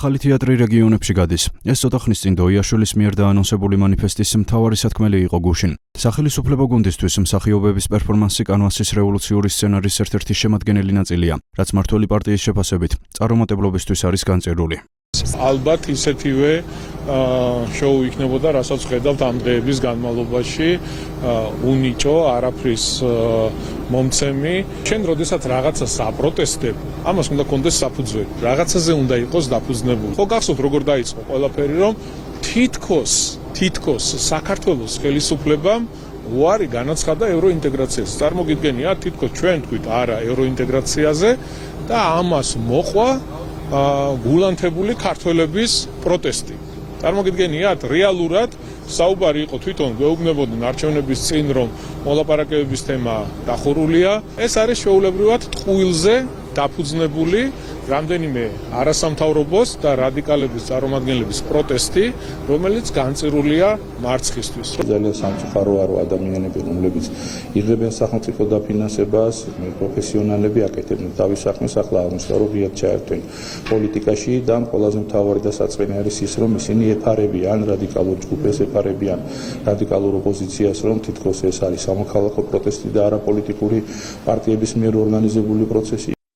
ახალი თეატრი რეგიონებში გადის. ეს ცოტა ხნის წინ დოიაშვილის მიერ დაანონსებული მანიფესტის მთავარი სათქმელი იყო გუშინ. სახელისუფლებო გუნდისთვის მსახიობების პერფორმანსი კანვასის რევოლუციური სცენარის ერთ-ერთი შემადგენელი ნაწილია, რაც მმართველი პარტიის შეფასებით წარუმატებლობისთვის არის განწირული. ალბათ ისეთივე შოუ იქნებოდა, რასაც ხედავთ ამ დღეების განმავლობაში, უნიჭო, არაფრის მომცემი. ჩვენ როდესაც რაღაცას აპროტესტებ, ამას უნდა კონდეს საფუძველი. რაღაცაზე უნდა იყოს დაფუძნებული. ხო გახსოვთ როგორ დაიწყო ყველაფერი, რომ თითქოს საქართველოს ხელისუფლებამ უარი განაცხადა ევროინტეგრაციაზე. წარმოგიდგენიათ, თითქოს ჩვენ თქვით არა ევროინტეგრაციაზე და ამას მოყვა გულანთებული ქართველების პროტესტი. წარმოგიდგენიათ, რეალურად საუბარი იყო თვითონ გვეუბნებოდნენ არჩევნების წინ, რომ მოლაპარაკებების თემა დახურულია. ეს არის შეუულებრივად ტყუილზე დაფუძნებული რამდენიმე არასამთავრობოს და რადიკალების წარმომადგენლების პროტესტი, რომელიც განწირულია მარცხისთვის. ძალიან სამწუხაროა, რომ ადამიანები, რომლებიც იღებენ სახელმწიფო დაფინანსებას, პროფესიონალები აკეთებენ თავის საქმეს, ახლა აღმოჩნდა, რომ ღიად ჩაერთვენ პოლიტიკაში და ყველაზე მთავარი და საწყენი არის ის, რომ ისინი ეფარებიან რადიკალურ ჯგუფებს, ეფარებიან რადიკალურ ოპოზიციას, რომ თითქოს ეს არის სამოქალაქო პროტესტი და არა პოლიტიკური პარტიების მიერ ორგანიზებული პროცესი.